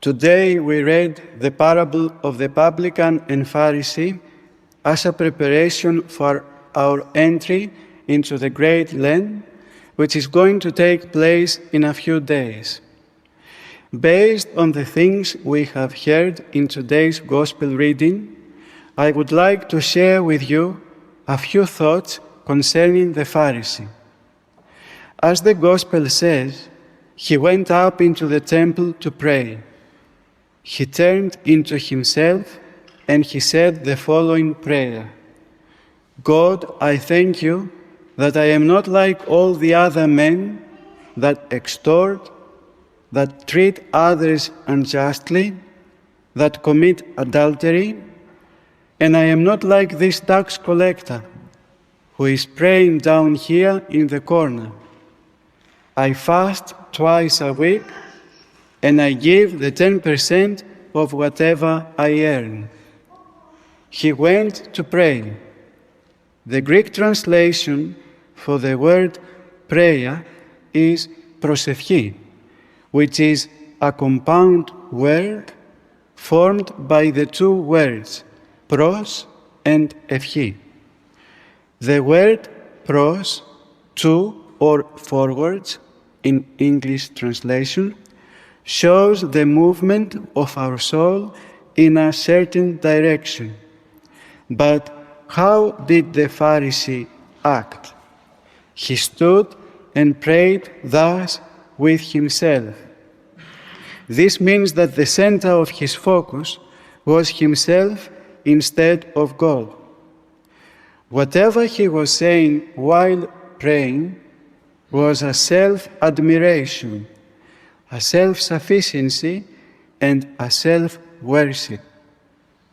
Today we read the parable of the Publican and Pharisee as a preparation for our entry into the great land, which is going to take place in a few days. Based on the things we have heard in today's Gospel reading, I would like to share with you a few thoughts concerning the Pharisee. As the Gospel says, he went up into the temple to pray. He turned into himself and he said the following prayer: God, I thank you that I am not like all the other men that extort, that treat others unjustly, that commit adultery, and I am not like this tax collector who is praying down here in the corner. I fast twice a week and I give the 10% of whatever I earn. He went to pray. The Greek translation for the word prayer is prosευχή, which is a compound word formed by the two words pros and ευχή. The word pros, to or forwards in English translation, shows the movement of our soul in a certain direction. But how did the Pharisee act? He stood and prayed thus with himself. This means that the center of his focus was himself instead of God. Whatever he was saying while praying was a self-admiration, a self-sufficiency, and a self-worship,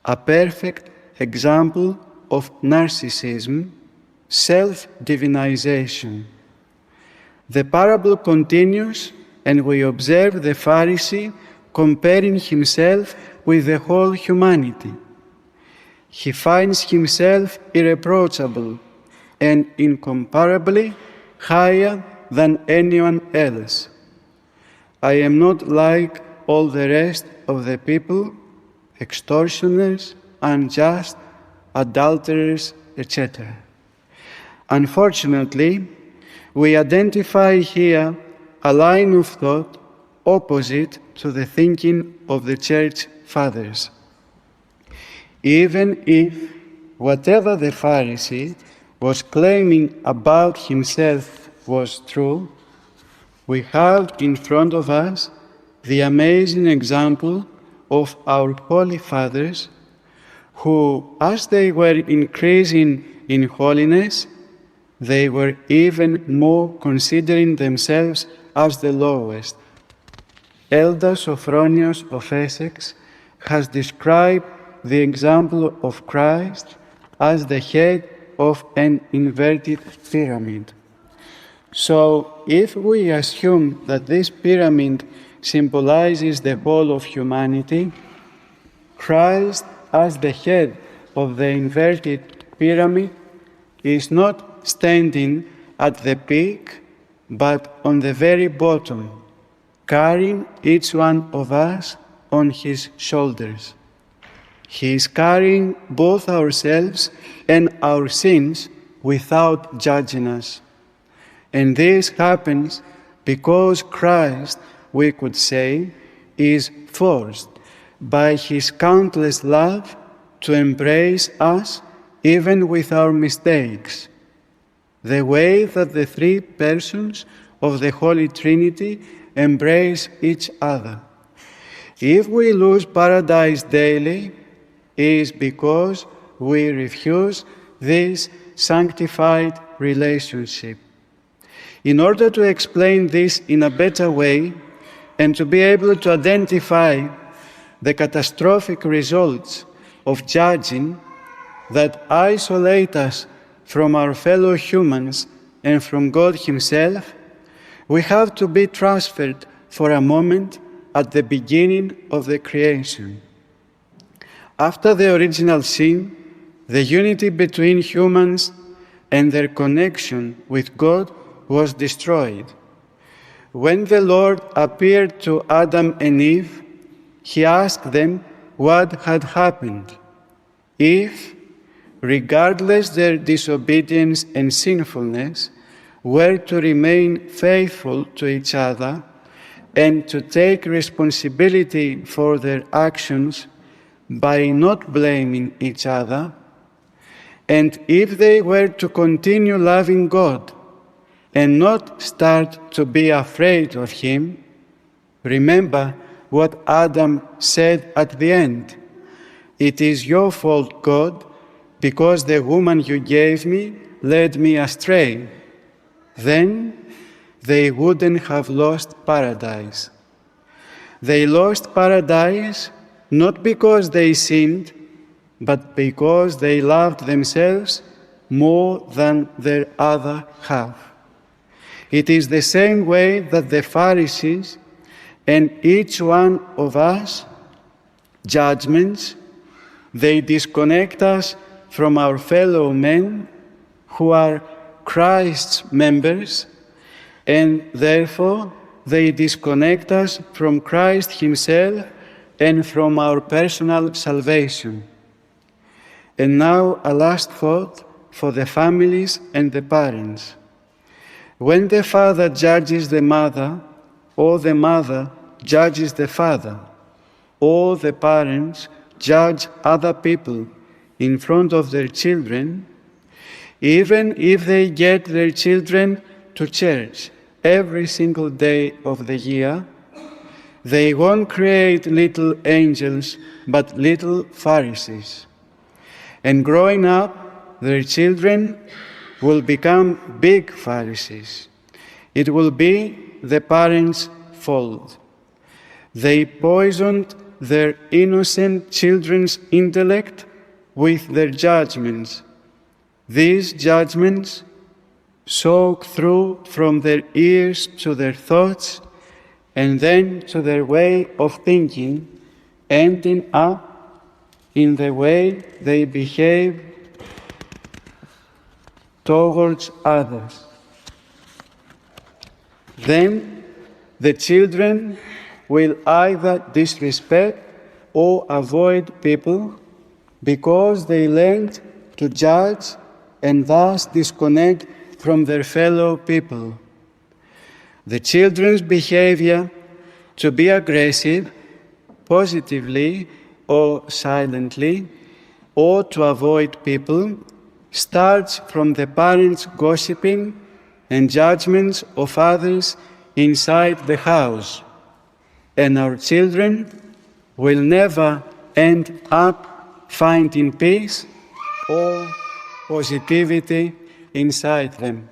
a perfect example of narcissism, self-divinization. The parable continues, and we observe the Pharisee comparing himself with the whole humanity. He finds himself irreproachable and incomparably higher than anyone else. I am not like all the rest of the people, extortioners, unjust, adulterers, etc. Unfortunately, we identify here a line of thought opposite to the thinking of the Church Fathers. Even if whatever the Pharisee was claiming about himself was true, we have in front of us the amazing example of our Holy Fathers who, as they were increasing in holiness, they were even more considering themselves as the lowest. Elder Sophronius of Essex has described the example of Christ as the head of an inverted pyramid. So, if we assume that this pyramid symbolizes the whole of humanity, Christ, as the head of the inverted pyramid, is not standing at the peak, but on the very bottom, carrying each one of us on his shoulders. He is carrying both ourselves and our sins without judging us. And this happens because Christ, we could say, is forced by his countless love to embrace us even with our mistakes, the way that the three persons of the Holy Trinity embrace each other. If we lose paradise daily, it is because we refuse this sanctified relationship. In order to explain this in a better way and to be able to identify the catastrophic results of judging that isolate us from our fellow humans and from God Himself, we have to be transferred for a moment at the beginning of the creation. After the original sin, the unity between humans and their connection with God was destroyed. When the Lord appeared to Adam and Eve, he asked them what had happened. If, regardless their disobedience and sinfulness, were to remain faithful to each other and to take responsibility for their actions by not blaming each other, and if they were to continue loving God and not start to be afraid of Him, remember what Adam said at the end. It is your fault, God, because the woman you gave me led me astray. Then they wouldn't have lost paradise. They lost paradise not because they sinned, but because they loved themselves more than their other half. It is the same way that the Pharisees and each one of us judgments, they disconnect us from our fellow men who are Christ's members, and therefore they disconnect us from Christ Himself and from our personal salvation. And now a last thought for the families and the parents. When the father judges the mother, or the mother judges the father, or the parents judge other people in front of their children, even if they get their children to church every single day of the year, they won't create little angels, but little Pharisees. And growing up, their children will become big Pharisees. It will be the parents' fault. They poisoned their innocent children's intellect with their judgments. These judgments soak through from their ears to their thoughts and then to their way of thinking, ending up in the way they behave towards others. Then the children will either disrespect or avoid people because they learned to judge and thus disconnect from their fellow people. The children's behavior to be aggressive, positively or silently, or to avoid people, starts from the parents' gossiping and judgments of others inside the house. And our children will never end up finding peace or positivity inside them.